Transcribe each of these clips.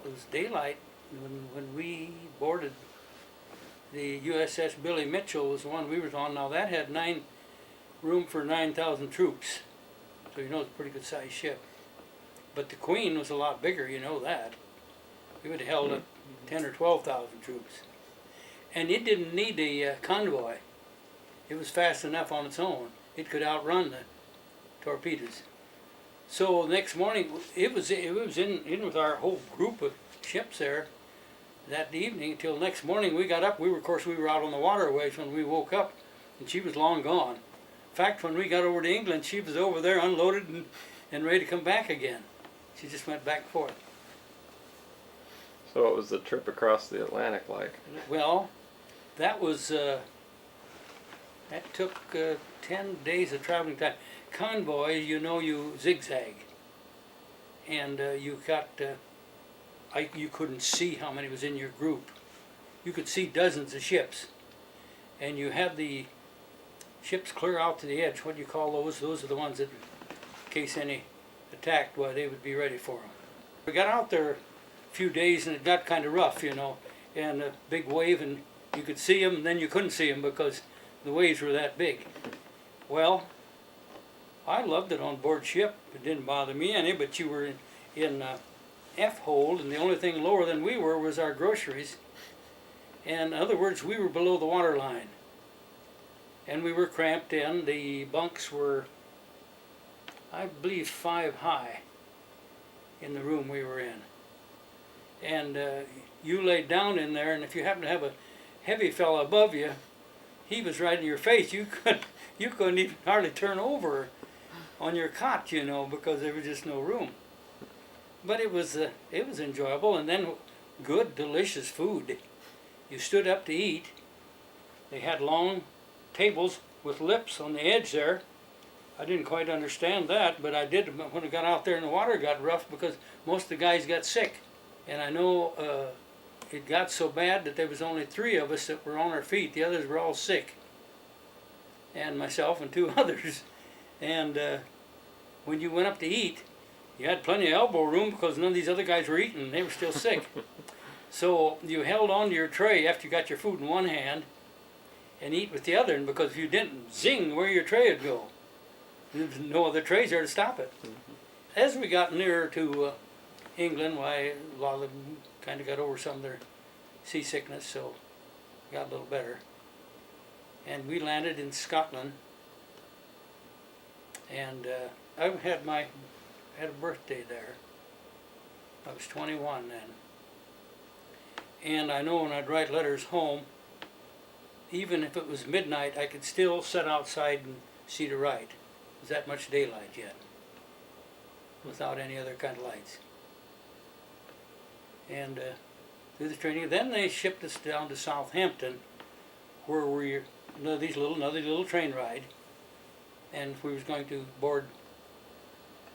Well, it was daylight when we boarded the USS Billy Mitchell was the one we was on. Now that had room for 9,000 troops, so you know it's a pretty good sized ship. But the Queen was a lot bigger, you know that. We would have held up 10 or 12,000 troops. And it didn't need a convoy. It was fast enough on its own. It could outrun the torpedoes. So next morning, it was in with our whole group of ships there that evening until next morning. We got up. Of course, we were out on the waterways when we woke up, and she was long gone. In fact, when we got over to England, she was over there unloaded and ready to come back again. She just went back and forth. So what was the trip across the Atlantic like? Well, that took 10 days of traveling time. Convoy, you know, you zigzag, and you couldn't see how many was in your group. You could see dozens of ships, and you had the ships clear out to the edge. What do you call those? Those are the ones that, in case any attacked, well, they would be ready for them. We got out there a few days, and it got kind of rough, you know, and a big wave, and you could see them, and then you couldn't see them because the waves were that big. Well, I loved it on board ship. It didn't bother me any, but you were in F-hold, and the only thing lower than we were was our groceries. And in other words, we were below the water line. And we were cramped in. The bunks were, I believe, 5 high in the room we were in. And you laid down in there, and if you happened to have a heavy fella above you, he was right in your face. You couldn't even hardly turn over on your cot, you know, because there was just no room. But it was enjoyable, and then good, delicious food. You stood up to eat. They had long tables with lips on the edge there. I didn't quite understand that, but I did when I got out there and the water got rough because most of the guys got sick. And I know it got so bad that there was only 3 of us that were on our feet. The others were all sick, and myself and 2 others. And when you went up to eat, you had plenty of elbow room because none of these other guys were eating. They were still sick. So you held on to your tray after you got your food in one hand and eat with the other. And because if you didn't, zing, where your tray would go. There was no other trays there to stop it. As we got nearer to England, why a lot of them kind of got over some of their seasickness, so got a little better. And we landed in Scotland, and I had a birthday there. I was 21 then. And I know when I'd write letters home, even if it was midnight, I could still sit outside and see to write. It was that much daylight yet, without any other kind of lights. And through the training, then they shipped us down to Southampton, where we another little train ride, and we was going to board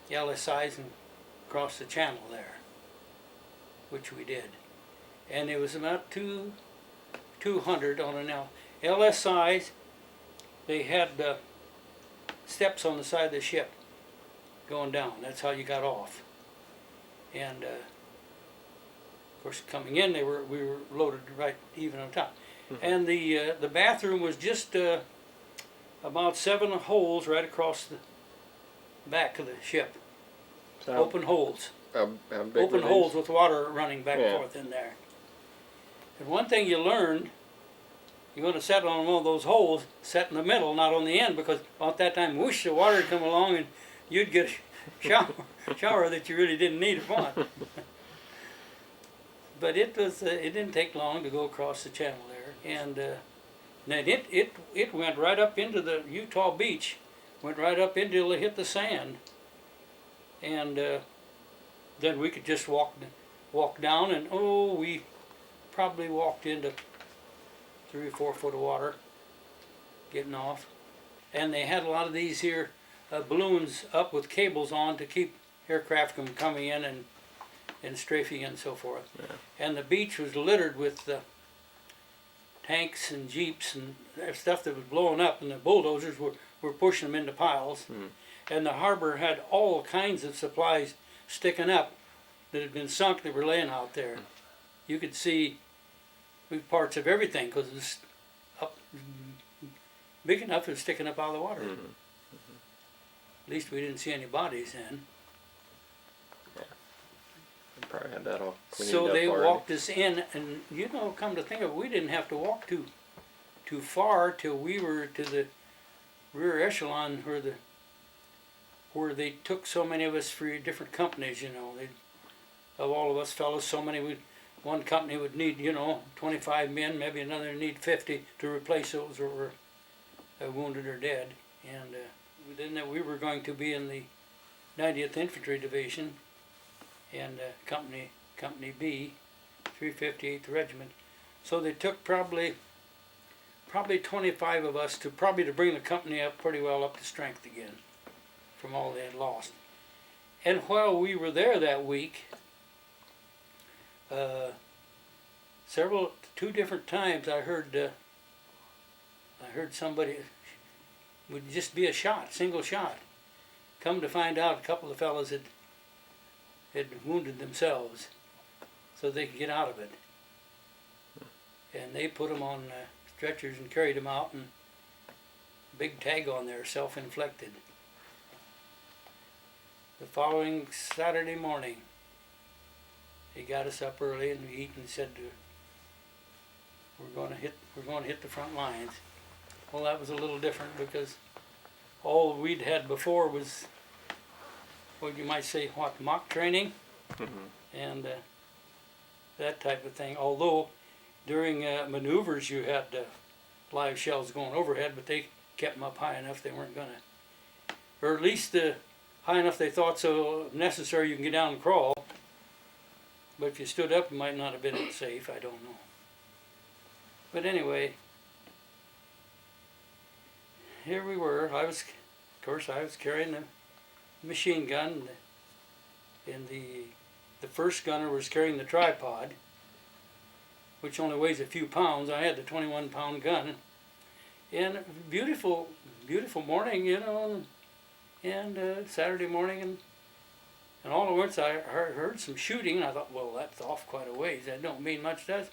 the LSIs and cross the channel there, which we did. And it was about 200 on an LSIs. They had steps on the side of the ship going down. That's how you got off. And of course, coming in, we were loaded right even on top. Mm-hmm. And the bathroom was just about 7 holes right across the back of the ship. So open holes. How big open holes with water running back and forth in there. And one thing you learned, you're going to set on one of those holes, set in the middle, not on the end, because about that time, whoosh, the water would come along and you'd get a shower that you really didn't need upon. But it didn't take long to go across the channel there, and then it went right up into the Utah beach, went right up until it hit the sand, and then we could just walk down, and we probably walked into 3 or 4 foot of water, getting off, and they had a lot of these here balloons up with cables on to keep aircraft from coming in and strafing and so forth. Yeah. And the beach was littered with tanks and jeeps and stuff that was blowing up, and the bulldozers were pushing them into piles. And the harbor had all kinds of supplies sticking up that had been sunk that were laying out there. You could see parts of everything because it was up big enough it was sticking up out of the water. At least we didn't see any bodies then. We probably had that all cleaned So up they already. walked us in, and come to think of it, we didn't have to walk too far till we were to the rear echelon where they took so many of us for different companies. Of all of us fellows, so many one company would need 25 men, maybe another need 50 to replace those who were wounded or dead. And then we were going to be in the 90th Infantry Division and Company B, 358th Regiment. So they took probably 25 of us to bring the company up pretty well up to strength again from all they had lost. And while we were there that week, two different times I heard somebody would just be a shot, single shot. Come to find out, a couple of fellows had wounded themselves so they could get out of it. And they put them on stretchers and carried them out, and big tag on there, self-inflicted. The following Saturday morning, he got us up early and we eat and said, we're going to hit the front lines. Well, that was a little different because all we'd had before was what you might say, mock training and that type of thing. Although during maneuvers you had live shells going overhead, but they kept them up high enough they weren't going to, or at least high enough they thought so necessary you can get down and crawl. But if you stood up, it might not have been safe. I don't know. But anyway, here we were. I was carrying the machine gun, and the first gunner was carrying the tripod, which only weighs a few pounds. I had the 21-pound gun, and beautiful morning, and Saturday morning, and all at once I heard some shooting, and I thought, well, that's off quite a ways. That don't mean much, does?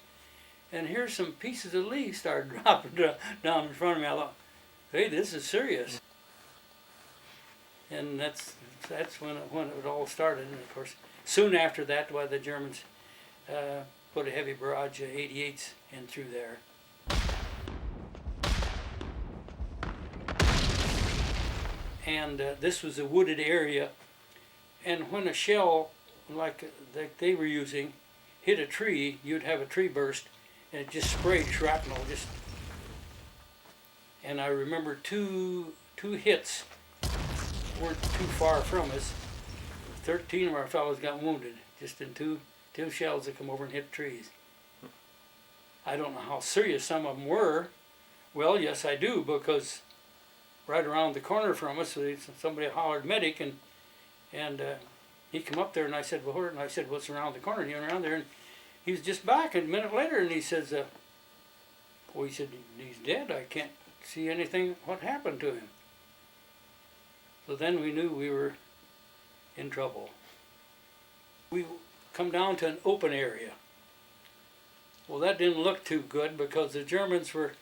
And here's some pieces of leaf started dropping down in front of me. I thought, hey, this is serious. And that's when it all started. And of course, soon after that, the Germans put a heavy barrage of 88s in through there. And this was a wooded area. And when a shell like they were using hit a tree, you'd have a tree burst, and it just sprayed shrapnel. And I remember two hits weren't too far from us. 13 of our fellows got wounded just in two shells that come over and hit trees. I don't know how serious some of them were. Well, yes, I do, because right around the corner from us, somebody hollered medic, and he come up there, and I said, well, and I said, what's around the corner? And he went around there, and he was just back a minute later, and he says, well, he said, he's dead. I can't see anything. What happened to him? So then we knew we were in trouble. We come down to an open area. Well, that didn't look too good because the Germans were,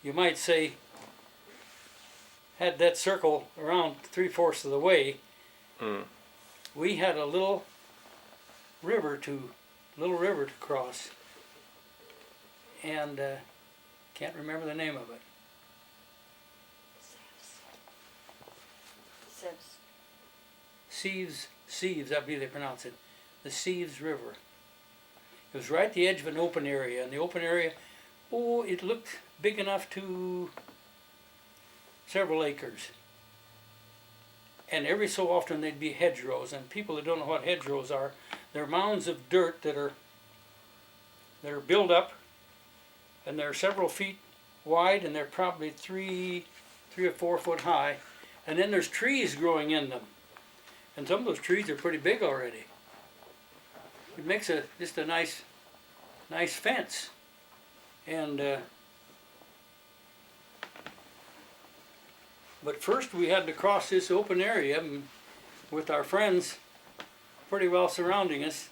you might say, had that circle around 3/4 of the way. We had a little river to cross, and can't remember the name of it. Sieves, I believe they pronounce it. The Sieves River. It was right at the edge of an open area, and the open area, it looked big enough to several acres. And every so often they'd be hedgerows, and people that don't know what hedgerows are, they're mounds of dirt that are built up, and they're several feet wide, and they're probably 3 or 4 foot high, and then there's trees growing in them, and some of those trees are pretty big already. It makes just a nice fence, and but first we had to cross this open area with our friends pretty well surrounding us.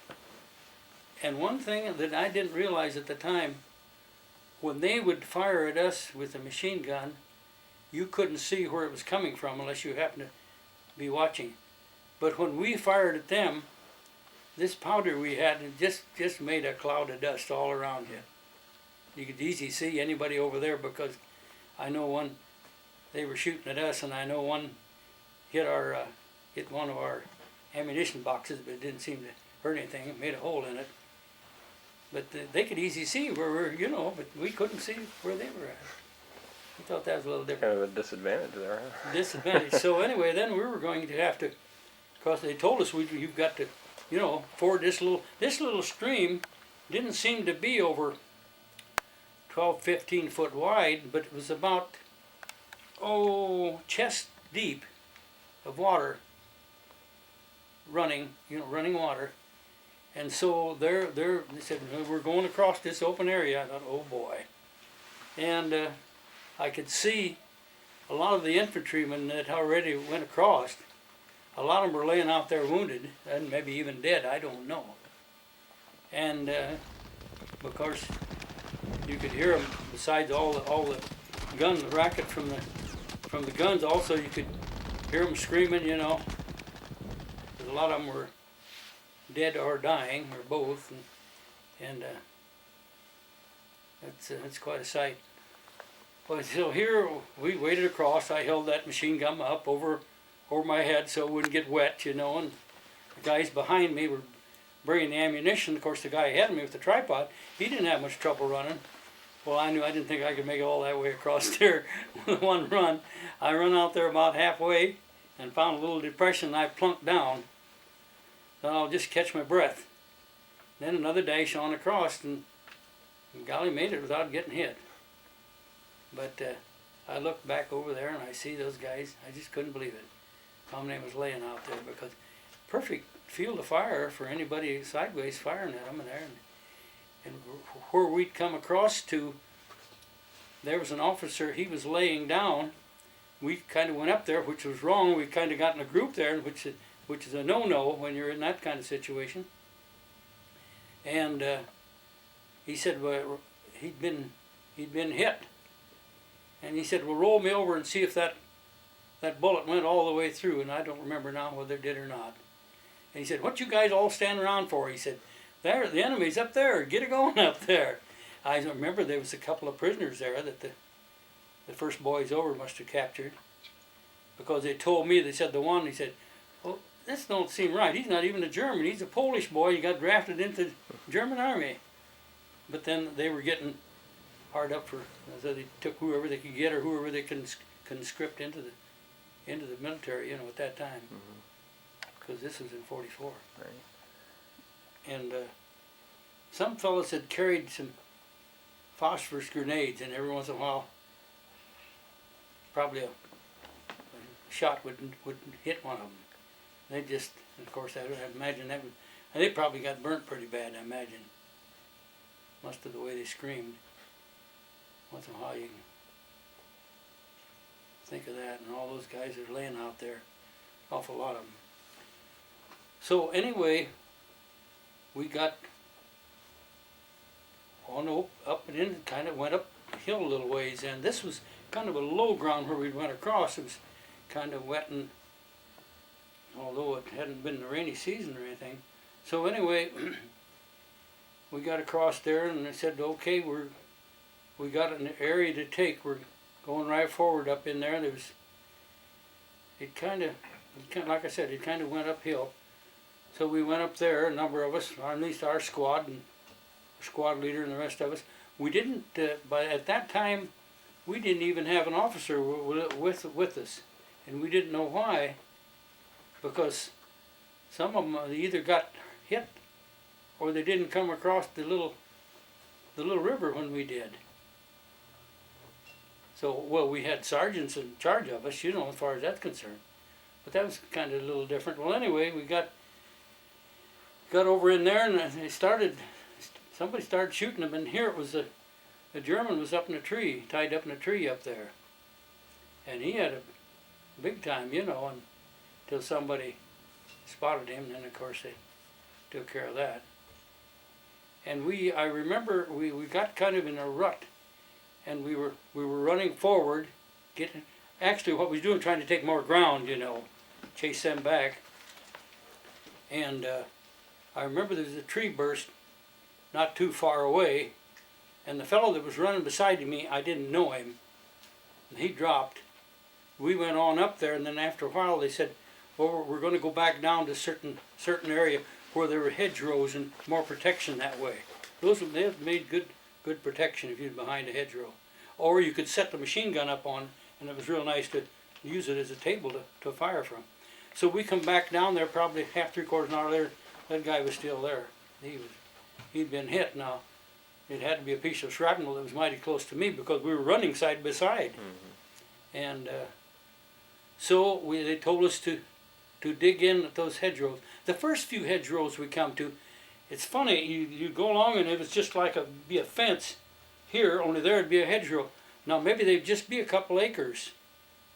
And one thing that I didn't realize at the time, when they would fire at us with a machine gun, you couldn't see where it was coming from unless you happened to be watching. But when we fired at them, this powder we had just made a cloud of dust all around you. You could easily see anybody over there, because I know one, they were shooting at us, and I know one hit one of our ammunition boxes, but it didn't seem to hurt anything. It made a hole in it. But they could easily see where we're, but we couldn't see where they were at. We thought that was a little different. Kind of a disadvantage there, huh? Disadvantage. So anyway, then we were going to have to, because they told us you've got to, ford this little stream didn't seem to be over 12, 15 foot wide, but it was about, chest deep of water running water. And so they said, we're going across this open area. I thought, oh boy. And I could see a lot of the infantrymen that already went across. A lot of them were laying out there wounded, and maybe even dead, I don't know. And of course, you could hear them, besides all the gun, the racket from the guns, also you could hear them screaming, because a lot of them were dead or dying, or both, and that's quite a sight. But so here we waded across. I held that machine gun up over my head so it wouldn't get wet, and the guys behind me were bringing the ammunition. Of course, the guy ahead of me with the tripod, he didn't have much trouble running. Well, I didn't think I could make it all that way across there with one run. I run out there about halfway and found a little depression, and I plunked down. Then I'll just catch my breath. Then another dash on across, and golly, made it without getting hit. But I looked back over there and I see those guys. I just couldn't believe it. How many was laying out there, because perfect field of fire for anybody sideways firing at them in there. And where we'd come across to, there was an officer, he was laying down. We kind of went up there, which was wrong. We kind of got in a group there, which is a no-no when you're in that kind of situation. And he said, well, he'd been hit. And he said, well, roll me over and see if that bullet went all the way through. And I don't remember now whether it did or not. And he said, what you guys all stand around for? He said, there, the enemy's up there. Get it going up there. I remember there was a couple of prisoners there that the first boys over must have captured. Because they told me, they said he said, well, this don't seem right. He's not even a German. He's a Polish boy. He got drafted into the German army. But then they were getting hard up for, so they took whoever they could get or whoever they could conscript into the military, at that time. Because this was in '44. Right. And some fellows had carried some phosphorus grenades, and every once in a while, probably a shot would hit one of them. They just, of course, I imagine that would, and they probably got burnt pretty bad, I imagine. Must have the way they screamed. Once in a while you can think of that, and all those guys that are laying out there, awful lot of them. So anyway, we got up and in, kind of went uphill a little ways, and this was kind of a low ground where we went across. It was kind of wet, and although it hadn't been the rainy season or anything. So anyway, we got across there, and they said, okay, we got an area to take. We're going right forward up in there. It kind of, like I said, it kind of went uphill. So we went up there, a number of us, or at least our squad, and our squad leader and the rest of us. We didn't, but at that time, we didn't even have an officer with us. And we didn't know why, because some of them either got hit or they didn't come across the little river when we did. So, well, we had sergeants in charge of us, as far as that's concerned. But that was kind of a little different. Well, anyway, we got over in there, and somebody started shooting them, and here it was a German was up in a tree, tied up in a tree up there. And he had a big time, until somebody spotted him, and then of course they took care of that. And I remember we got kind of in a rut, and we were running forward, actually what we was doing, trying to take more ground, chase them back. And I remember there was a tree burst not too far away, and the fellow that was running beside me, I didn't know him. And he dropped. We went on up there, and then after a while they said, well, we're going to go back down to certain area where there were hedgerows and more protection that way. They have made good protection if you're behind a hedgerow. Or you could set the machine gun up on, and it was real nice to use it as a table to fire from. So we come back down there probably half, 3/4 an hour later. That guy was still there. He'd been hit. Now, it had to be a piece of shrapnel that was mighty close to me because we were running side by side. Mm-hmm. And so they told us to dig in at those hedgerows. The first few hedgerows we come to, it's funny, you go along and it was just like be a fence here, only there would be a hedgerow. Now maybe they'd just be a couple acres,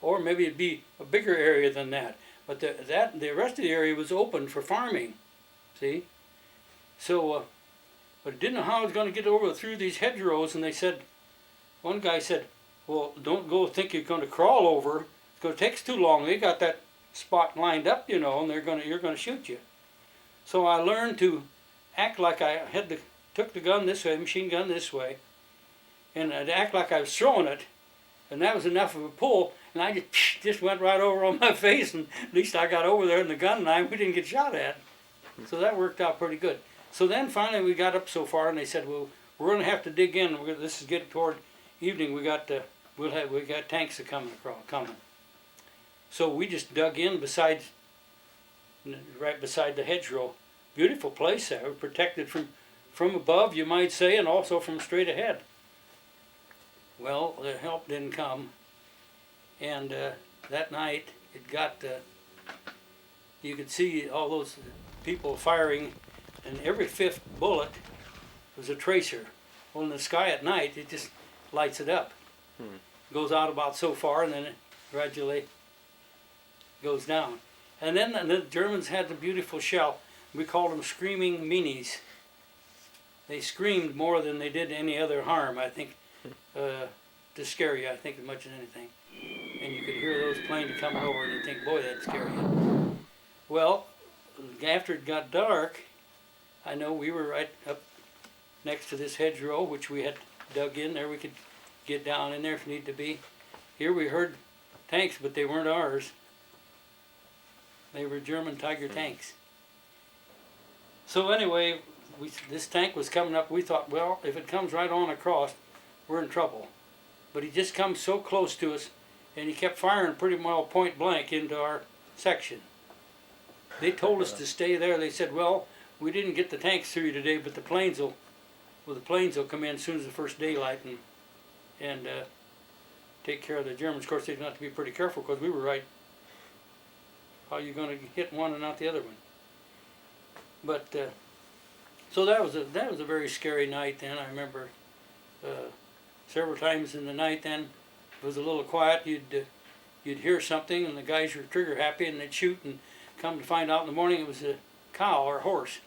or maybe it'd be a bigger area than that. But the rest of the area was open for farming, see? So, but I didn't know how I was going to get over through these hedgerows, and one guy said, well, don't go think you're going to crawl over, because it takes too long. They got that spot lined up, and you're going to shoot you. So I learned to act like I took the gun this way, machine gun this way, and I'd act like I was throwing it, and that was enough of a pull, and I just went right over on my face, and at least I got over there in the gun line. We didn't get shot at, so that worked out pretty good. So then finally we got up so far, and they said, well, we're going to have to dig in. This is getting toward evening. We got tanks coming. So we just dug in right beside the hedgerow. Beautiful place there. We're protected from above, you might say, and also from straight ahead. Well, the help didn't come, and that night it got. You could see all those people firing, and every fifth bullet was a tracer. Well, in the sky at night, it just lights it up. Goes out about so far, and then it gradually goes down. And then the Germans had the beautiful shell. We called them screaming meanies. They screamed more than they did any other harm, I think, to scare you, I think, as much as anything. And you could hear those planes coming over, and you'd think, boy, that'd scare you. Well, after it got dark, I know we were right up next to this hedgerow, which we had dug in there. We could get down in there if need to be. Here we heard tanks, but they weren't ours. They were German Tiger tanks. So anyway, this tank was coming up. We thought, well, if it comes right on across, we're in trouble. But he just comes so close to us, and he kept firing pretty well point blank into our section. They told us to stay there. They said, well, we didn't get the tanks through today, but the planes will come in as soon as the first daylight and take care of the Germans. Of course, they'd have to be pretty careful because we were right. How are you going to hit one and not the other one? But so that was a very scary night. Then I remember several times in the night. Then it was a little quiet. You'd hear something, and the guys were trigger happy, and they'd shoot. And come to find out in the morning, it was a cow or horse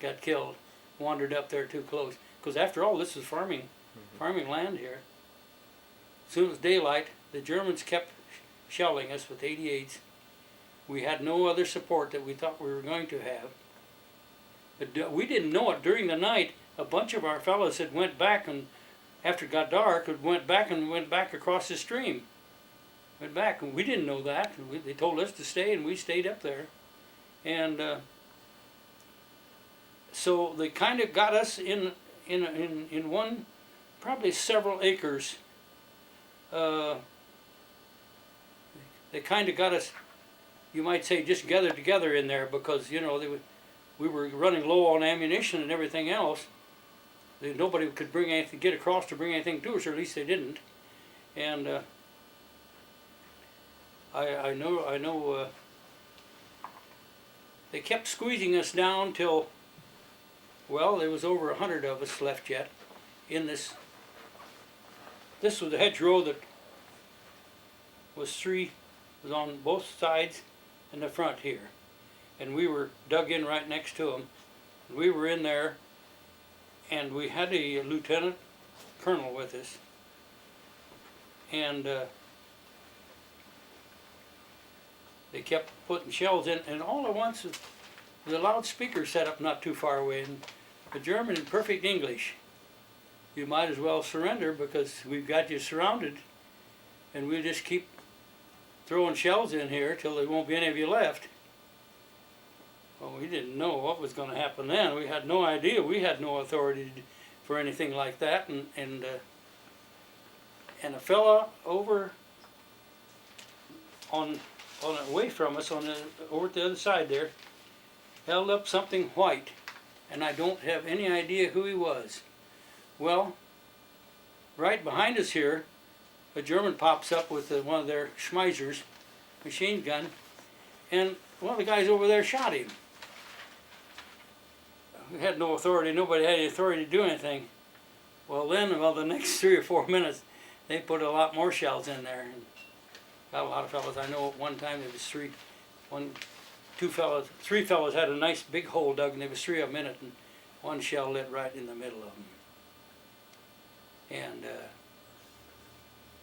got killed, wandered up there too close. Because after all, this is farming land here. As soon as daylight, the Germans kept shelling us with 88s. We had no other support that we thought we were going to have. But we didn't know it. During the night, a bunch of our fellows had went back, and after it got dark, went back across the stream. Went back, and we didn't know that. They told us to stay, and we stayed up there. And so they kind of got us in one, probably several acres. They kind of got us, you might say, just gathered together in there because, we were running low on ammunition and everything else. Nobody could get across to bring anything to us, or at least they didn't. And I know they kept squeezing us down till, well, there was over 100 of us left yet in this. This was a hedgerow that was on both sides and the front here. And we were dug in right next to them. We were in there, and we had a lieutenant colonel with us, and they kept putting shells in, and all at once the loudspeaker set up not too far away, and the German in perfect English: "You might as well surrender because we've got you surrounded, and we'll just keep throwing shells in here till there won't be any of you left." Well, we didn't know what was going to happen then. We had no idea. We had no authority for anything like that, and a fella over on away from us, over at the other side there, held up something white, and I don't have any idea who he was. Well, right behind us here, a German pops up with one of their Schmeisers machine gun, and one of the guys over there shot him. We had no authority. Nobody had any authority to do anything. Well, then, about the next 3 or 4 minutes, they put a lot more shells in there, and got a lot of fellas. I know at one time there was three fellas had a nice big hole dug, and there was 3 of them in it, and one shell lit right in the middle of them. And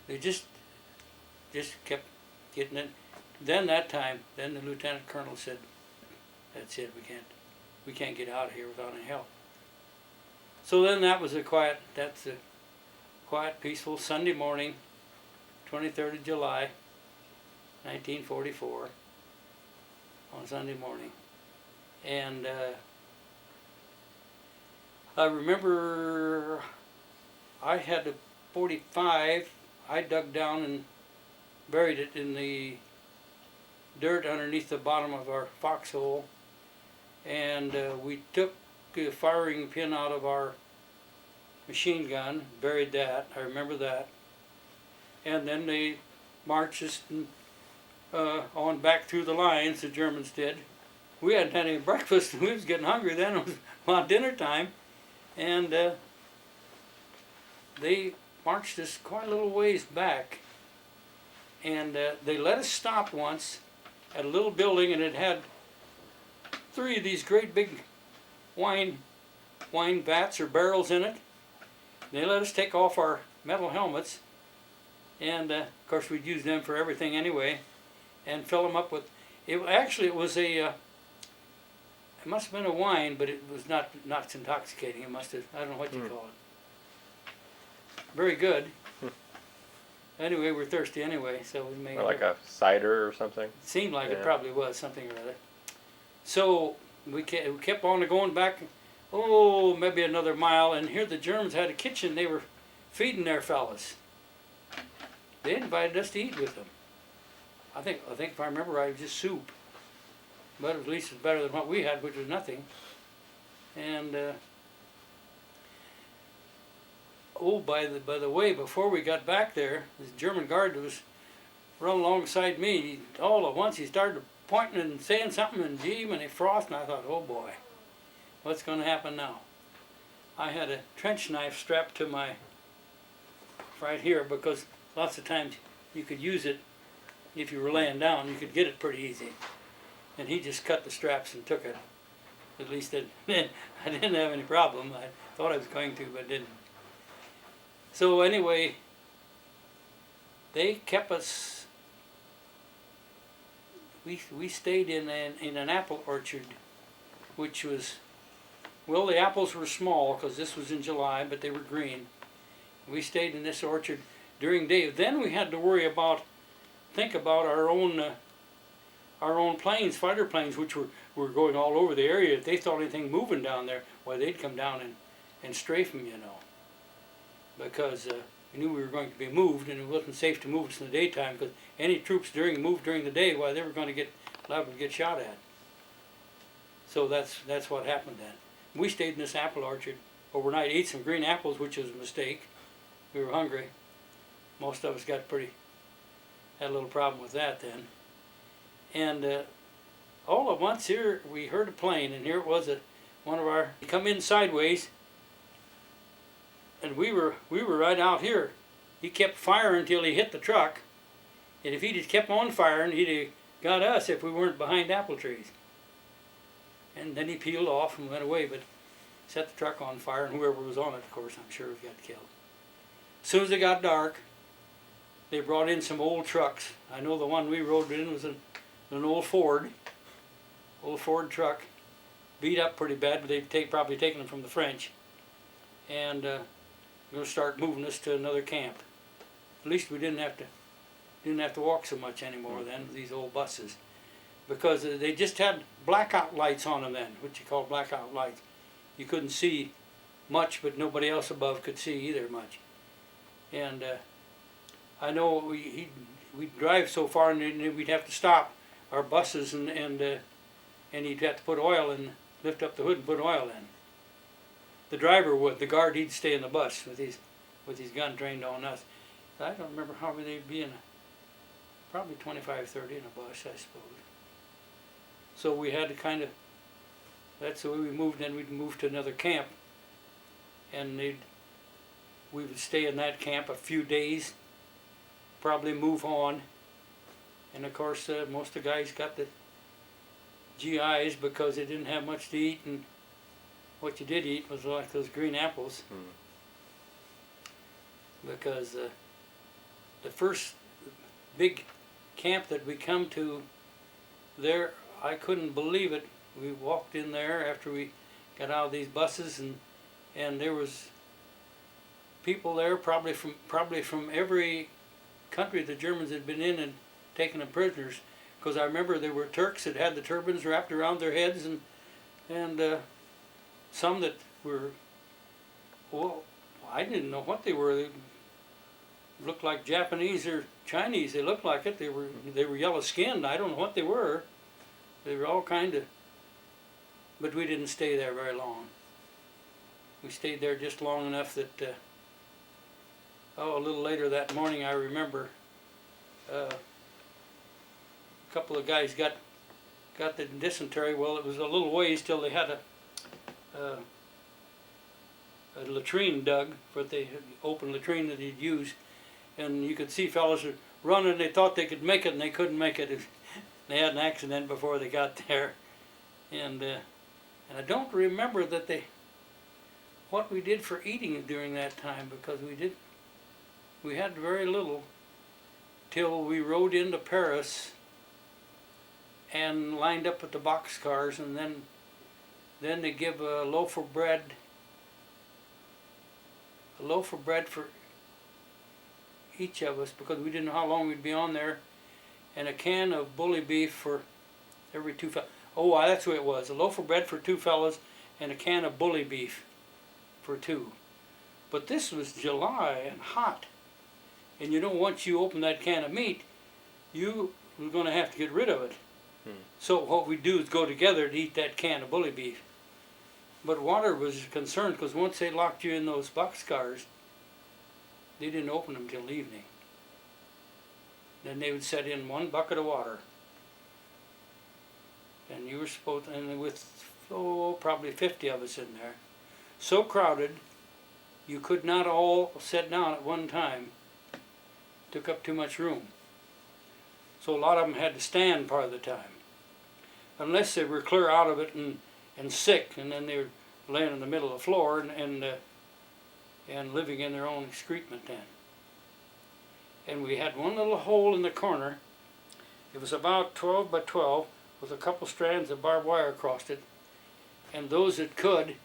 they just kept getting it. Then the lieutenant colonel said, "That's it. We can't get out of here without any help." So then that's a quiet, peaceful Sunday morning, 23rd of July, 1944, on Sunday morning. And I remember I had a .45. I dug down and buried it in the dirt underneath the bottom of our foxhole, and we took the firing pin out of our machine gun, buried that. I remember that. And then they marched us on back through the lines. The Germans did. We hadn't had any breakfast, and we was getting hungry then. It was about dinner time, and they marched us quite a little ways back, and they let us stop once at a little building, and it had 3 of these great big wine vats or barrels in it. They let us take off our metal helmets, and of course we'd use them for everything anyway, and fill them up with. It must have been a wine, but it was not intoxicating. It must have, I don't know what you call it. Very good. Anyway, we're thirsty anyway, so we made. Or like a cider or something. It seemed like it probably was something or other. So we kept on going back, maybe another mile, and here the Germans had a kitchen. They were feeding their fellas. They invited us to eat with them. I think if I remember right, it was just soup, but at least it's better than what we had, which was nothing. And by the way, before we got back there, this German guard was running alongside me. All at once he started pointing and saying something, and gee, when he frothed, and I thought, oh boy, what's going to happen now? I had a trench knife strapped to my right here, because lots of times you could use it if you were laying down. You could get it pretty easy, and he just cut the straps and took it. At least I didn't have any problem. I thought I was going to, but didn't. So anyway, they kept us. We stayed in an apple orchard, which was, well, the apples were small because this was in July, but they were green. We stayed in this orchard during day. Then we had to think about our own planes, fighter planes, which were going all over the area. If they thought anything moving down there, why, they'd come down and strafe them, because we knew we were going to be moved, and it wasn't safe to move us in the daytime, because any troops moved during the day, why, they were going to get liable to get shot at. So that's what happened then. We stayed in this apple orchard overnight, ate some green apples, which was a mistake. We were hungry. Most of us had a little problem with that then. And all at once here we heard a plane, and here it was he come in sideways, and we were right out here. He kept firing until he hit the truck, and if he'd have kept on firing, he'd have got us if we weren't behind apple trees. And then he peeled off and went away. But set the truck on fire, and whoever was on it, of course, I'm sure got killed. As soon as it got dark, they brought in some old trucks. I know the one we rode in was an old Ford truck, beat up pretty bad, but they'd probably taken them from the French, and going to start moving us to another camp. At least we didn't have to walk so much anymore then with these old buses, because they just had blackout lights on them then, what you call blackout lights. You couldn't see much, but nobody else above could see either much. And I know we'd drive so far, and then we'd have to stop our buses, and he'd have to put oil in, lift up the hood and put oil in. The driver would. The guard, he'd stay in the bus with his gun trained on us. I don't remember how many they'd be in. Probably 25, 30 in a bus, I suppose. So we had to kind of. That's the way we moved. Then we'd move to another camp, and we would stay in that camp a few days. Probably move on. And of course, most of the guys got the GIs because they didn't have much to eat, and what you did eat was like those green apples. Because the first big camp that we come to there, I couldn't believe it. We walked in there after we got out of these buses, and there was people there probably from every country the Germans had been in and taken them prisoners. Because I remember there were Turks that had the turbans wrapped around their heads, and some that were, well, I didn't know what they were. They looked like Japanese or Chinese. They looked like it. They were yellow skinned. I don't know what they were. They were all kind of, but we didn't stay there very long. We stayed there just long enough that, a little later that morning, I remember, a couple of guys got the dysentery. Well, it was a little ways till they had a latrine dug, but they had open latrine that he'd used, and you could see fellows running. They thought they could make it, and they couldn't make it. They had an accident before they got there, and I don't remember that what we did for eating during that time, because we had very little till we rode into Paris and lined up at the boxcars, and then they give a loaf of bread for each of us, because we didn't know how long we'd be on there, and a can of bully beef for every two fellows. Oh, that's what it was. A loaf of bread for two fellows and a can of bully beef for two. But this was July and hot. And once you open that can of meat, you were going to have to get rid of it. So what we do is go together to eat that can of bully beef. But water was concerned, because once they locked you in those boxcars, they didn't open them till evening. Then they would set in 1 bucket of water. And you were supposed to, and with probably 50 of us in there. So crowded, you could not all sit down at one time. Took up too much room. So a lot of them had to stand part of the time. Unless they were clear out of it and sick, and then they were laying in the middle of the floor and living in their own excrement then. And we had one little hole in the corner. It was about 12 by 12 with a couple strands of barbed wire across it. And those that could,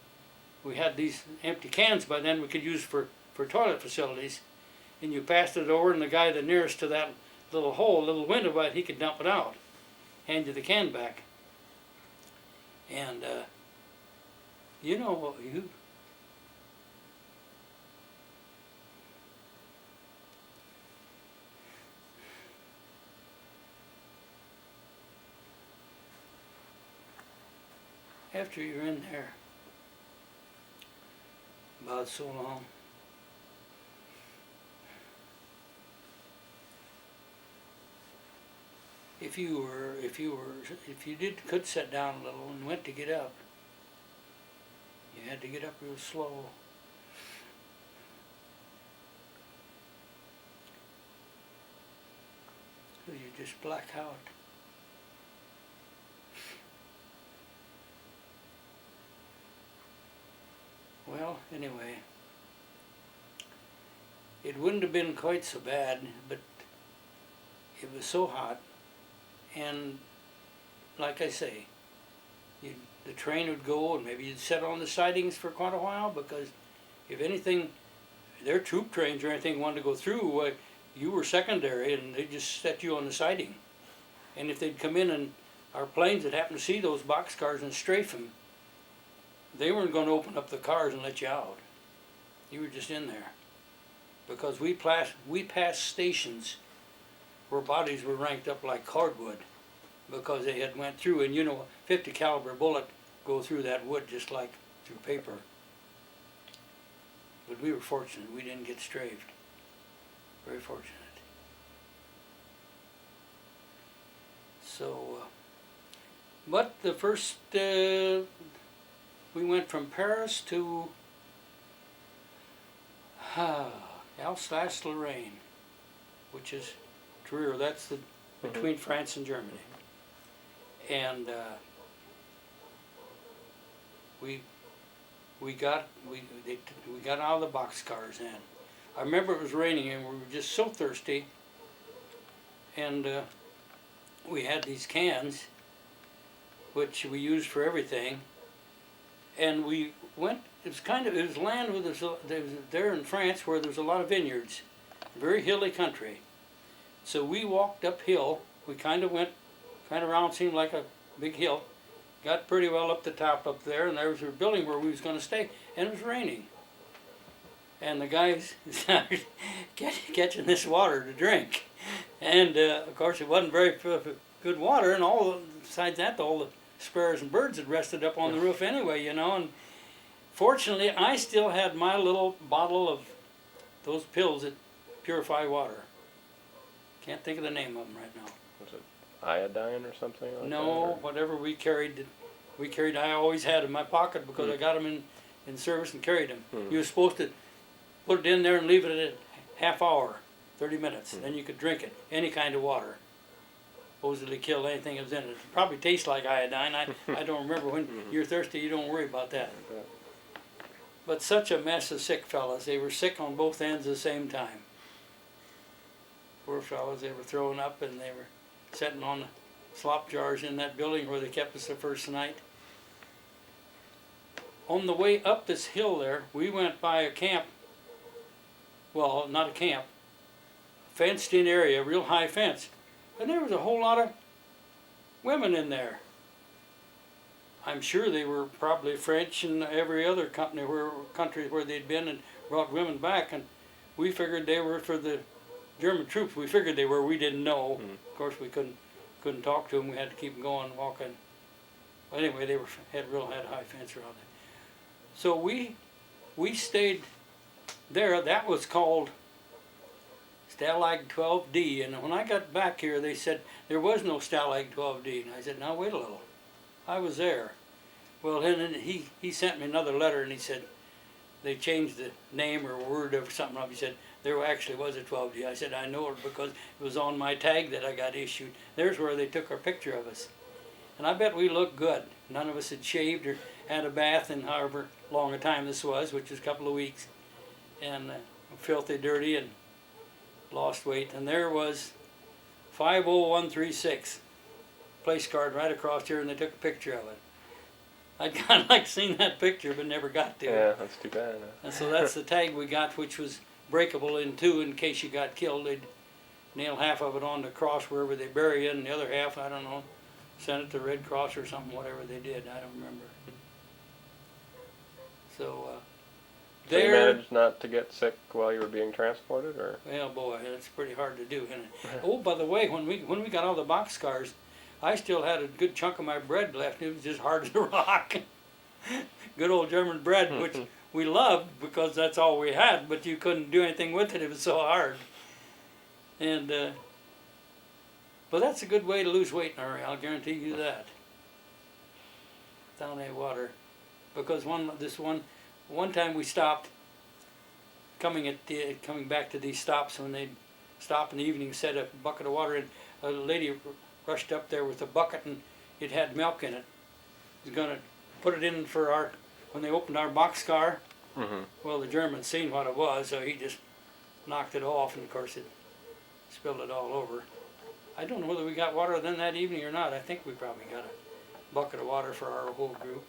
we had these empty cans by then we could use for toilet facilities. And you passed it over, and the guy the nearest to that little hole, little window, but he could dump it out. Hand you the can back. And after you're in there about so long, if you could sit down a little and went to get up, you had to get up real slow. So you just black out. Well, anyway, it wouldn't have been quite so bad, but it was so hot, and like I say, the train would go, and maybe you'd sit on the sidings for quite a while, because if anything, their troop trains or anything wanted to go through, you were secondary, and they just set you on the siding. And if they'd come in and our planes that happened to see those boxcars and strafe them, they weren't going to open up the cars and let you out. You were just in there. Because we passed stations where bodies were ranked up like cardwood because they had went through, and you know, 50 caliber bullet go through that wood just like through paper. But we were fortunate, we didn't get strafed. Very fortunate. So, but the first, we went from Paris to Alsace-Lorraine, which is Trier. That's the between France and Germany. And we got out of the boxcars then. I remember it was raining and we were just so thirsty, and we had these cans which we used for everything, and we went. It was land where there was there in France where there was a lot of vineyards, very hilly country. So we walked uphill. We kind of went around, seemed like a big hill. Got pretty well up the top up there, and there was a building where we was going to stay, and it was raining. And the guys started catching this water to drink, and of course it wasn't very good water. And besides that, all the sparrows and birds had rested up on the roof anyway, you know. And fortunately, I still had my little bottle of those pills that purify water. Can't think of the name of them right now. Was it iodine or something like that? No, whatever we carried, I always had in my pocket because I got them in service and carried them. You were supposed to put it in there and leave it at a half hour, 30 minutes. Then you could drink it, any kind of water. Supposedly kill anything that was in it. It probably tastes like iodine. I don't remember. When you're thirsty, you don't worry about that. But such a mess of sick fellas. They were sick on both ends at the same time. Poor fellas, they were throwing up, and they were sitting on the slop jars in that building where they kept us the first night. On the way up this hill there, we went by a camp. Well, not a camp. Fenced in area, real high fence. And there was a whole lot of women in there. I'm sure they were probably French and every other country where they'd been and brought women back. And we figured they were for the German troops. We figured they were. We didn't know. Of course, we couldn't talk to them. We had to keep going, walking. But anyway, they had high fence around there. So we stayed there. That was called Stalag 12D. And when I got back here, they said there was no Stalag 12D. And I said, now wait a little. I was there. Well, then he sent me another letter, and he said they changed the name or word or something up. He said there actually was a 12D. I said, I know it because it was on my tag that I got issued. There's where they took our picture of us. And I bet we looked good. None of us had shaved or had a bath in however long a time this was, which was a couple of weeks. And filthy dirty and lost weight. And there was 50136. Place card right across here, and they took a picture of it. I'd kind of like seen that picture, but never got to it. Yeah, that's too bad. And so that's the tag we got, which was breakable in two in case you got killed. They'd nail half of it on the cross wherever they bury it, and the other half, I don't know, send it to Red Cross or something, whatever they did. I don't remember. So, So you managed not to get sick while you were being transported, or? Well, boy, that's pretty hard to do, isn't it? Oh, by the way, when we got all the boxcars, I still had a good chunk of my bread left. It was just hard as a rock. Good old German bread, which we loved because that's all we had, but you couldn't do anything with it. It was so hard. And but that's a good way to lose weight in a hurry. I'll guarantee you that. Without any water, because one time we stopped coming back to these stops when they'd stop in the evening, set a bucket of water in. A lady rushed up there with a bucket, and it had milk in it. Was going to put it in for when they opened our boxcar, Mm-hmm. Well, the German seen what it was, so he just knocked it off, and of course it spilled it all over. I don't know whether we got water then that evening or not. I think we probably got a bucket of water for our whole group.